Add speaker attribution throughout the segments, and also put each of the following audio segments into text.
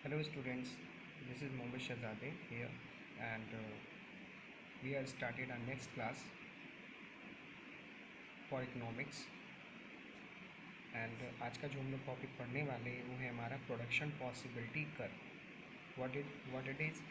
Speaker 1: Hello students, this is Mohammed Shahzade here and we are started our next class for economics and आज का जो हम लोग topic पढ़ने वाले हैं वो है हमारा production possibility curve. What it is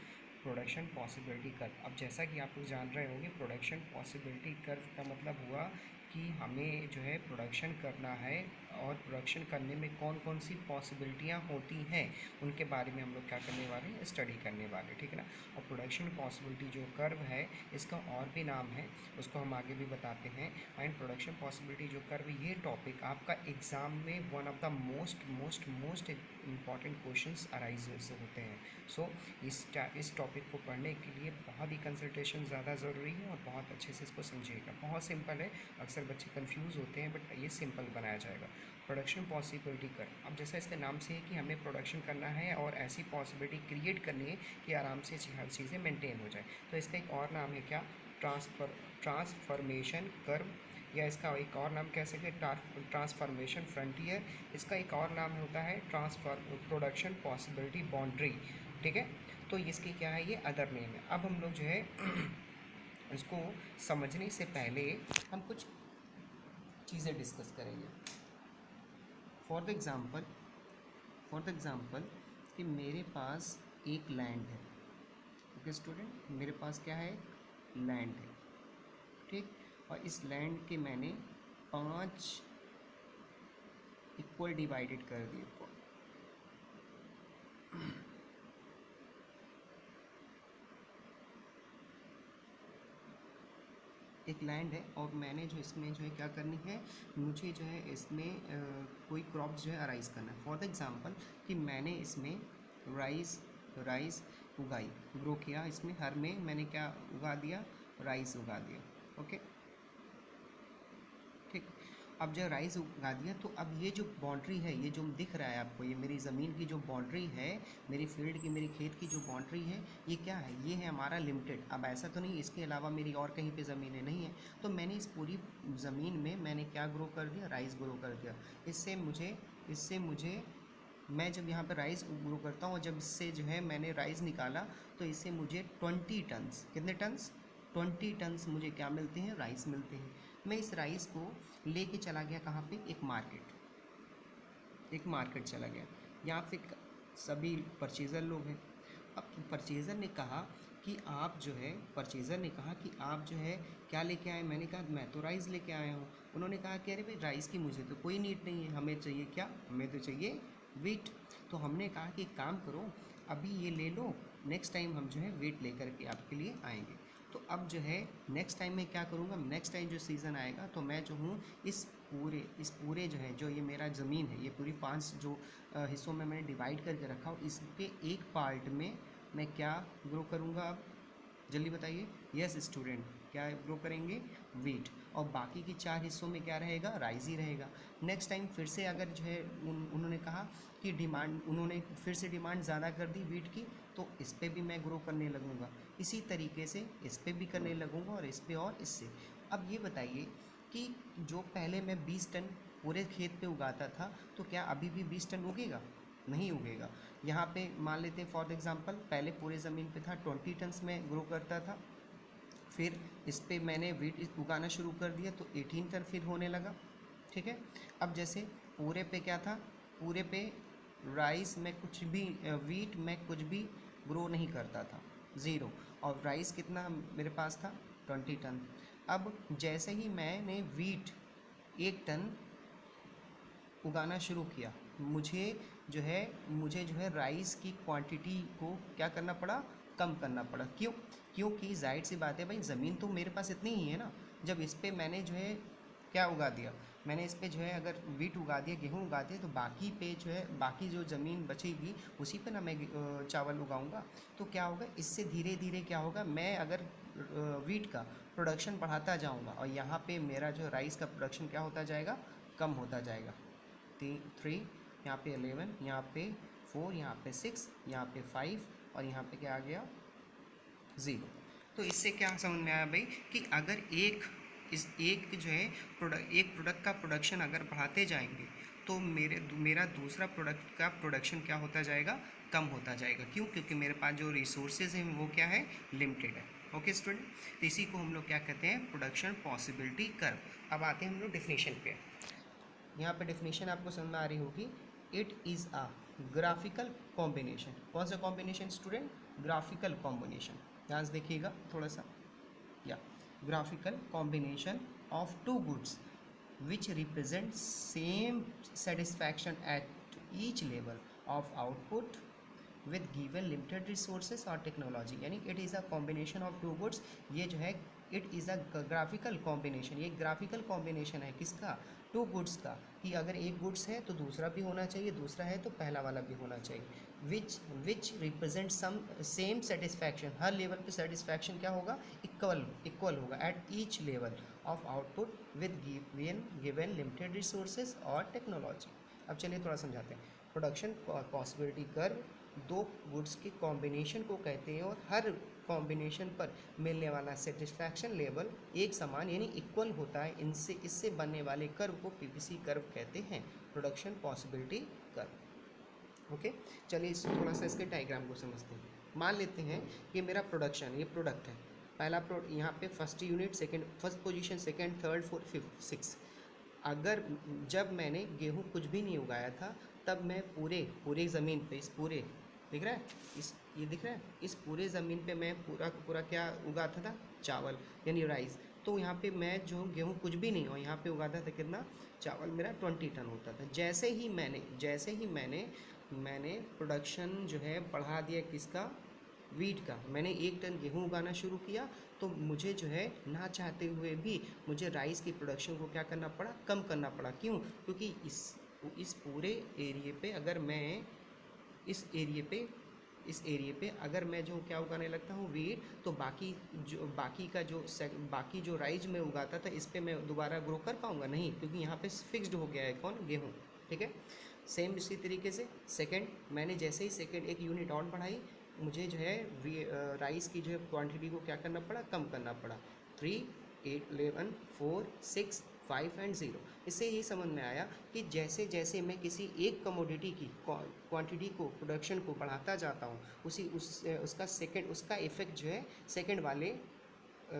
Speaker 1: production possibility curve. अब जैसा कि आप लोग जान रहे होंगे प्रोडक्शन पॉसिबिलिटी कर्व का मतलब हुआ कि हमें जो है प्रोडक्शन करना है और प्रोडक्शन करने में कौन कौन सी पॉसिबिलिटियाँ होती हैं उनके बारे में हम लोग क्या करने वाले हैं, स्टडी करने वाले हैं, ठीक है ना। और प्रोडक्शन पॉसिबिलिटी जो कर्व है इसका और भी नाम है, उसको हम आगे भी बताते हैं। एंड प्रोडक्शन पॉसिबिलिटी जो कर्व, ये टॉपिक आपका एग्ज़ाम में one of the most important questions arise होते हैं। सो इस टॉपिक को पढ़ने के लिए बहुत ही कंसल्टेशन ज़्यादा ज़रूरी है और बहुत अच्छे से इसको समझिएगा। बहुत सिंपल है, अक्सर बच्चे कंफ्यूज होते हैं बट ये सिंपल बनाया जाएगा। प्रोडक्शन पॉसिबिलिटी कर्व, अब जैसा इसके नाम से है कि हमें प्रोडक्शन करना है और ऐसी पॉसिबिलिटी क्रिएट करनी है कि आराम से हर चीज़ें मेंटेन हो जाए। तो इसका एक और नाम है क्या, ट्रांसफॉर्मेशन कर्व, या इसका एक और नाम कह सकते हैं ट्रांसफॉर्मेशन फ्रंटियर। इसका एक और नाम होता है प्रोडक्शन पॉसिबिलिटी बाउंड्री, ठीक है। तो इसकी क्या है, ये अदर नेम है। अब हम लोग जो है इसको समझने से पहले हम कुछ चीज़ें डिस्कस करेंगे। फॉर द एग्ज़ाम्पल कि मेरे पास एक लैंड है, ओके स्टूडेंट, मेरे पास क्या है, लैंड है, ठीक। और इस लैंड के मैंने 5 इक्वल डिवाइडेड कर दिए। एक लैंड है और मैंने जो इसमें जो है क्या करनी है, मुझे जो है इसमें कोई क्रॉप जो है अराइज करना है। फॉर द एग्ज़ाम्पल कि मैंने इसमें राइस उगाई, ग्रो किया, इसमें हर में मैंने क्या उगा दिया, राइस उगा दिया, ओके ठीक। अब जब राइस उगा दिया तो अब ये जो बाउंड्री है, ये जो दिख रहा है आपको, ये मेरी ज़मीन की जो बाउंड्री है, मेरी फील्ड की, मेरी खेत की जो बाउंड्री है, ये क्या है, ये है हमारा लिमिटेड। अब ऐसा तो नहीं इसके अलावा मेरी और कहीं पे ज़मीनें नहीं है, तो मैंने इस पूरी ज़मीन में मैंने क्या ग्रो कर दिया, राइस ग्रो कर दिया। इससे मुझे मैं जब यहाँ पर राइस ग्रो करता हूँ और जब इससे जो है मैंने राइस निकाला तो इससे मुझे 20 टन्स, कितने टन्स, 20 टन्स मुझे क्या मिलते हैं, राइस मिलते हैं। मैं इस राइस को लेके चला गया कहाँ पे, एक मार्केट चला गया। यहाँ पे सभी परचेज़र लोग हैं। अब परचेज़र ने कहा कि आप जो है क्या लेके आए, मैंने कहा मैं तो राइस लेके आया हूँ। उन्होंने कहा कि अरे भाई राइस की मुझे तो कोई नीड नहीं है, हमें चाहिए क्या, हमें तो चाहिए वीट। तो हमने कहा कि एक काम करो, अभी ये ले लो, नेक्स्ट टाइम हम जो है वीट लेकर के आपके लिए आएंगे। तो अब जो है नेक्स्ट टाइम मैं क्या करूँगा, नेक्स्ट टाइम जो सीज़न आएगा तो मैं जो हूँ इस पूरे जो है, जो ये मेरा ज़मीन है, ये पूरी 5 जो हिस्सों में मैंने डिवाइड करके रखा हूँ, इसके एक पार्ट में मैं क्या ग्रो करूँगा, अब जल्दी बताइए। यस स्टूडेंट, क्या ग्रो करेंगे, वीट। और बाकी की 4 हिस्सों में क्या रहेगा, राइस ही रहेगा। नेक्स्ट टाइम फिर से अगर जो है उन्होंने कहा कि उन्होंने फिर से डिमांड ज़्यादा कर दी वीट की, तो इस पर भी मैं ग्रो करने लगूँगा। इसी तरीके से इस पर भी करने लगूँगा और इस पर और इससे। अब ये बताइए कि जो पहले मैं 20 टन पूरे खेत पे उगाता था, तो क्या अभी भी 20 टन उगेगा, नहीं उगेगा। यहाँ पे मान लेते हैं फॉर एग्जांपल, पहले पूरे ज़मीन पे था 20 टन्स में ग्रो करता था, फिर इस पे मैंने वीट उगाना शुरू कर दिया तो 18 टन फिर होने लगा, ठीक है। अब जैसे पूरे पे क्या था, पूरे पे राइस में कुछ भी, वीट में कुछ भी ग्रो नहीं करता था, ज़ीरो। और राइस कितना मेरे पास था, 20 टन। अब जैसे ही मैंने वीट 1 टन उगाना शुरू किया, मुझे जो है राइस की क्वांटिटी को क्या करना पड़ा, कम करना पड़ा। क्योंकि जाहिर सी बात है भाई, ज़मीन तो मेरे पास इतनी ही है ना। जब इस पे मैंने जो है क्या उगा दिया, मैंने इस पे जो है अगर वीट उगा दिया, गेहूँ उगा दिया, तो बाकी पे जो है बाकी जो ज़मीन बचेगी उसी पे ना मैं चावल उगाऊंगा। तो क्या होगा, इससे धीरे धीरे क्या होगा, मैं अगर वीट का प्रोडक्शन बढ़ाता जाऊँगा और यहाँ पे मेरा जो राइस का प्रोडक्शन क्या होता जाएगा, कम होता जाएगा। 3, यहाँ पे 11, यहाँ पे 4, यहाँ पे 6, यहाँ पे 5 और यहाँ पे क्या आ गया, 0। तो इससे क्या समझ में आया भाई कि अगर एक जो है एक प्रोडक्ट का प्रोडक्शन अगर बढ़ाते जाएंगे तो मेरा दूसरा प्रोडक्ट का प्रोडक्शन क्या होता जाएगा, कम होता जाएगा। क्यों? क्योंकि मेरे पास जो रिसोर्सेज हैं वो क्या है, लिमिटेड है। ओके स्टूडेंट, तो इसी को हम लोग क्या कहते हैं, प्रोडक्शन पॉसिबिलिटी कर्व। अब आते हैं हम लोग डेफिनेशन पे। यहाँ पे डेफिनेशन आपको समझ में आ रही होगी। It is a graphical combination. कौन सा कॉम्बिनेशन स्टूडेंट? Graphical combination. ध्यान से देखिएगा थोड़ा सा, या graphical combination of two goods which represent same satisfaction at each level of output with given limited resources or technology। यानी it is a combination of two goods। ये जो है it is a graphical combination, ये graphical combination है किसका, to goods का, कि अगर एक गुड्स है तो दूसरा भी होना चाहिए, दूसरा है तो पहला वाला भी होना चाहिए। Which represent some same satisfaction, हर लेवल पे सेटिस्फैक्शन क्या होगा, इक्वल होगा at each level of output with given limited resources और टेक्नोलॉजी। अब चलिए थोड़ा समझाते हैं। प्रोडक्शन पॉसिबिलिटी कर्व दो गुड्स के कॉम्बिनेशन को कहते हैं और हर कॉम्बिनेशन पर मिलने वाला सेटिस्फैक्शन लेवल एक समान यानी इक्वल होता है। इससे बनने वाले कर्व को पीपीसी कर्व कहते हैं, प्रोडक्शन पॉसिबिलिटी कर्व। ओके, चलिए थोड़ा सा इसके डायग्राम को समझते हैं। मान लेते हैं कि मेरा प्रोडक्शन, ये प्रोडक्ट है, पहला यहाँ पे first unit, first position, second, third, fourth, fifth, six. अगर जब मैंने गेहूँ कुछ भी नहीं उगाया था तब मैं पूरे ज़मीन पे, इस पूरे दिख रहा है, ये दिख रहा है, इस पूरे ज़मीन पे मैं पूरा क्या उगाता था, चावल यानी राइस। तो यहाँ पे मैं जो गेहूँ कुछ भी नहीं, और यहाँ पे उगाता था कितना, चावल मेरा 20 टन होता था। जैसे ही मैंने प्रोडक्शन जो है बढ़ा दिया किसका, वीट का, मैंने 1 टन गेहूँ उगाना शुरू किया, तो मुझे जो है ना चाहते हुए भी मुझे राइस की प्रोडक्शन को क्या करना पड़ा, कम करना पड़ा। क्यों? क्योंकि इस पूरे एरिए पे अगर मैं इस एरिए पे अगर मैं जो क्या उगाने लगता हूँ, वीट, तो बाकी जो राइस मैं उगाता था इस पे मैं दोबारा ग्रो कर पाऊँगा नहीं, क्योंकि यहाँ पे फिक्स्ड हो गया है कौन, गेहूँ। ठीक है, सेम इसी तरीके से सेकंड, मैंने जैसे ही सेकंड 1 यूनिट और बढ़ाई, मुझे जो है राइस की जो है क्वांटिटी को क्या करना पड़ा, कम करना पड़ा। 3, 8, 11, 4, 6, 5 एंड 0। इससे ये समझ में आया कि जैसे जैसे मैं किसी एक कमोडिटी की क्वांटिटी को, प्रोडक्शन को बढ़ाता जाता हूँ, उसका इफेक्ट जो है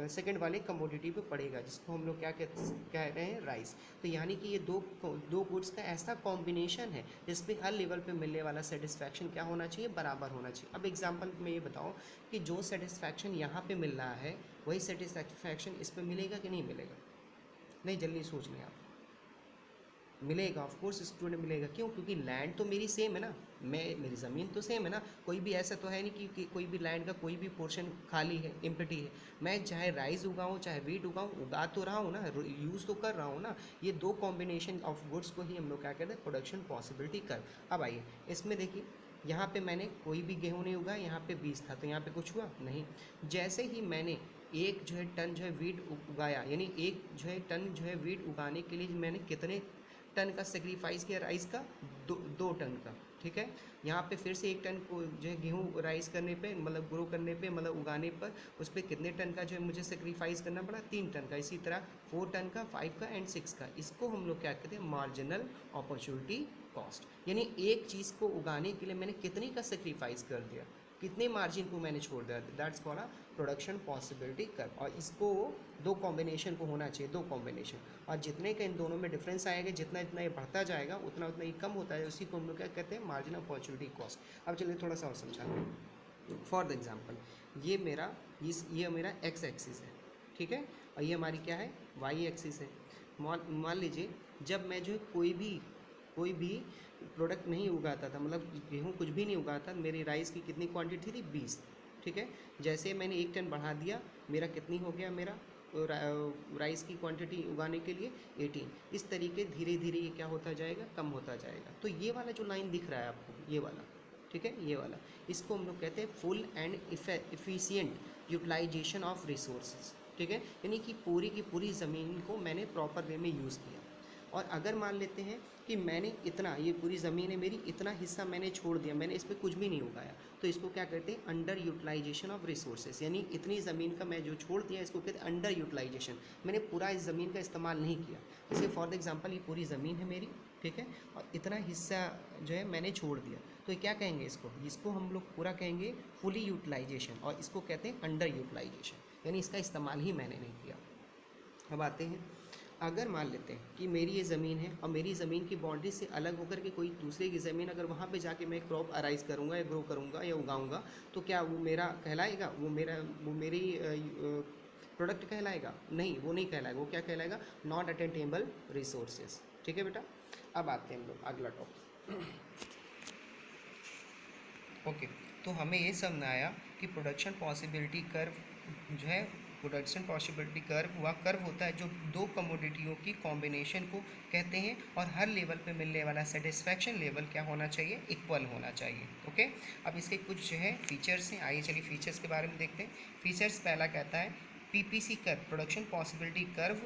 Speaker 1: सेकंड वाले कमोडिटी पे पड़ेगा, जिसको हम लोग क्या कह रहे हैं, राइस। तो यानी कि ये दो गुड्स का ऐसा कॉम्बिनेशन है जिसपे हर लेवल पे मिलने वाला सेटिस्फैक्शन क्या होना चाहिए, बराबर होना चाहिए। अब एग्जांपल में ये बताओ कि जो सेटिस्फैक्शन यहाँ पे मिल रहा है वही सेटिस्फैक्शन इस पर मिलेगा कि नहीं मिलेगा? नहीं, जल्दी सोच लें आप। मिलेगा, ऑफ कोर्स स्टूडेंट मिलेगा। क्यों? क्योंकि लैंड तो मेरी सेम है ना, मेरी ज़मीन तो सेम है ना, कोई भी ऐसा तो है नहीं कि कोई भी लैंड का कोई भी पोर्शन खाली है, एम्प्टी है। मैं चाहे राइस उगाऊँ चाहे वीट उगाऊँ, उगा तो रहा हूँ ना, यूज़ तो कर रहा हूँ ना। ये दो कॉम्बिनेशन ऑफ गुड्स को ही हम लोग क्या कहते हैं, प्रोडक्शन पॉसिबिलिटी कर्व। अब आइए इसमें देखिए, यहाँ पे मैंने कोई भी गेहूँ नहीं उगाया, यहाँ पे 20 था, तो यहाँ पे कुछ हुआ नहीं। जैसे ही मैंने एक जो है टन जो है वीट उगाया, यानी एक जो है टन जो है वीट उगाने के लिए मैंने कितने टन का सेक्रीफाइस किया, राइस का 2 टन का। ठीक है, यहाँ पे फिर से 1 टन को जो है गेहूँ राइस करने पे, मतलब ग्रो करने पे, मतलब उगाने पर उस पर कितने टन का जो है मुझे सेक्रीफाइस करना पड़ा, 3 टन का। इसी तरह 4 टन का, 5 का एंड 6 का। इसको हम लोग क्या कहते हैं, मार्जिनल अपॉर्चुनिटी कॉस्ट। यानी एक चीज़ को उगाने के लिए मैंने कितने का सेक्रीफाइस कर दिया, कितने मार्जिन को मैंने छोड़ दिया, that's called a production possibility curve. और इसको दो कॉम्बिनेशन को होना चाहिए, 2 कॉम्बिनेशन, और जितने का इन दोनों में डिफरेंस आएगा, जितना जितना ये बढ़ता जाएगा उतना उतना ये कम होता है, उसी को हम लोग क्या कहते हैं, मार्जिन अपॉर्चुनिटी कॉस्ट। अब चलिए थोड़ा सा और समझाते हैं। फॉर द एग्जाम्पल, ये मेरा एक्स एक्सिस है, ठीक है, और ये हमारी क्या है, वाई एक्सिस है। मान लीजिए जब मैं जो है कोई भी प्रोडक्ट नहीं उगाता था, मतलब गेहूँ कुछ भी नहीं उगाता, मेरी राइस की कितनी क्वांटिटी थी, 20। ठीक है, जैसे मैंने 1 टन बढ़ा दिया, मेरा कितनी हो गया, मेरा राइस की क्वांटिटी उगाने के लिए 18। इस तरीके धीरे धीरे ये क्या होता जाएगा, कम होता जाएगा। तो ये वाला जो लाइन दिख रहा है आपको, ये वाला, ठीक है, ये वाला, इसको हम लोग कहते हैं full and efficient utilisation of resources. ठीक है, यानी कि पूरी की पूरी ज़मीन को मैंने प्रॉपर वे में यूज़ किया। और अगर मान लेते हैं कि मैंने इतना, ये पूरी ज़मीन है मेरी, इतना हिस्सा मैंने छोड़ दिया, मैंने इस पर कुछ भी नहीं उगाया, तो इसको क्या कहते हैं, अंडर यूटिलाइजेशन ऑफ रिसोर्सेज। यानी इतनी ज़मीन का मैं जो छोड़ दिया, इसको कहते हैं अंडर यूटिलाइजेशन। मैंने पूरा इस ज़मीन का इस्तेमाल नहीं किया। जैसे फॉर द एग्जांपल ये पूरी ज़मीन है मेरी, ठीक है, और इतना हिस्सा जो है मैंने छोड़ दिया, तो ये क्या कहेंगे, इसको हम लोग पूरा कहेंगे फुली यूटिलाइजेशन, और इसको कहते हैं अंडर यूटिलाइजेशन, यानी इसका इस्तेमाल ही मैंने नहीं किया। अब आते हैं, अगर मान लेते हैं कि मेरी ये ज़मीन है और मेरी ज़मीन की बाउंड्री से अलग होकर के कोई दूसरे की ज़मीन, अगर वहाँ पे जाके मैं क्रॉप अराइज करूँगा या ग्रो करूँगा या उगाऊँगा, तो क्या वो मेरा कहलाएगा, वो मेरी प्रोडक्ट कहलाएगा? नहीं, वो नहीं कहलाएगा। वो क्या कहलाएगा? Not attainable resources. ठीक है बेटा, अब आते हैं हम लोग अगला टॉपिक। ओके, तो हमें ये समझना आया कि प्रोडक्शन पॉसिबिलिटी कर्व जो है, प्रोडक्शन पॉसिबिलिटी कर्व वह कर्व होता है जो दो कमोडिटियों की कॉम्बिनेशन को कहते हैं, और हर लेवल पे मिलने वाला सेटिस्फैक्शन लेवल क्या होना चाहिए? इक्वल होना चाहिए। ओके, अब इसके कुछ जो है फीचर्स हैं, आइए चलिए फीचर्स के बारे में देखते हैं। फीचर्स पहला कहता है PPC curve, production possibility curve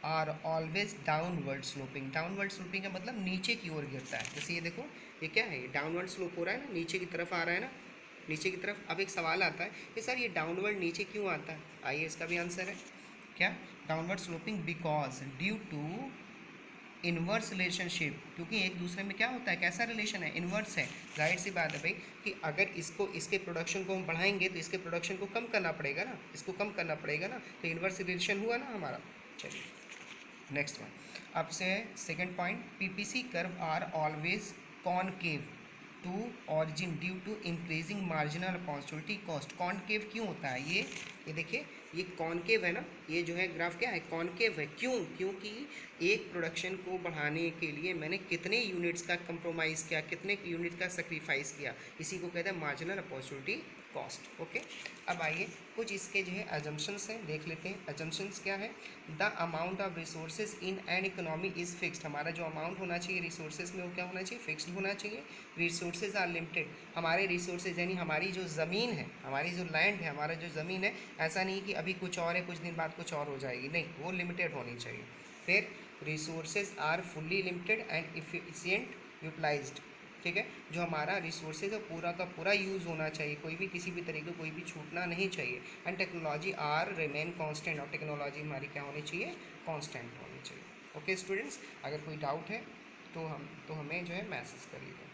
Speaker 1: are always downward sloping. Downward sloping का मतलब नीचे की ओर गिरता है। जैसे ये देखो, ये क्या है, ये डाउनवर्ड स्लोप हो रहा है ना, नीचे की तरफ आ रहा है ना, नीचे की तरफ। अब एक सवाल आता है कि सर ये डाउनवर्ड नीचे क्यों आता है? आइए इसका भी आंसर है क्या? Downward sloping because due to inverse relationship, क्योंकि एक दूसरे में क्या होता है, कैसा रिलेशन है? इन्वर्स है। जाहिर सी बात है भाई कि अगर इसके प्रोडक्शन को हम बढ़ाएंगे तो इसके प्रोडक्शन को कम करना पड़ेगा ना, इसको कम करना पड़ेगा ना, तो इन्वर्स रिलेशन हुआ ना हमारा। चलिए नेक्स्ट वन, अब से second point, PPC curve are always concave to origin due to increasing marginal opportunity cost. Concave क्यों होता है? ये देखिए, ये कॉनकेव है ना, ये जो है ग्राफ क्या है, कॉनकेव है। क्यों? क्योंकि एक प्रोडक्शन को बढ़ाने के लिए मैंने कितने यूनिट्स का कंप्रोमाइज़ किया, कितने यूनिट का सेक्रीफाइस किया, इसी को कहते हैं मार्जिनल अपॉर्चुनिटी कॉस्ट। ओके, अब आइए कुछ इसके जो है अजम्पशंस हैं, देख लेते हैं। अजम्पशंस क्या है? The amount of resources in an economy is fixed. हमारा जो अमाउंट होना चाहिए रिसोर्सेज में, वो क्या होना चाहिए? फिक्स्ड होना चाहिए। Resources are limited. हमारे रिसोर्सेज यानी हमारी जो ज़मीन है, हमारी जो लैंड है, हमारा जो ज़मीन है, ऐसा नहीं कि अभी कुछ और है, कुछ दिन बाद कुछ और हो जाएगी, नहीं, वो लिमिटेड होनी चाहिए। फिर resources are fully limited and efficient utilised. ठीक है, जो हमारा रिसोर्सेज है पूरा का पूरा यूज़ होना चाहिए, कोई भी किसी भी तरीके कोई भी छूटना नहीं चाहिए। And technology are remain constant, और टेक्नोलॉजी हमारी क्या होनी चाहिए? कांस्टेंट होनी चाहिए। ओके स्टूडेंट्स, अगर कोई डाउट है तो हमें जो है मैसेज करिएगा।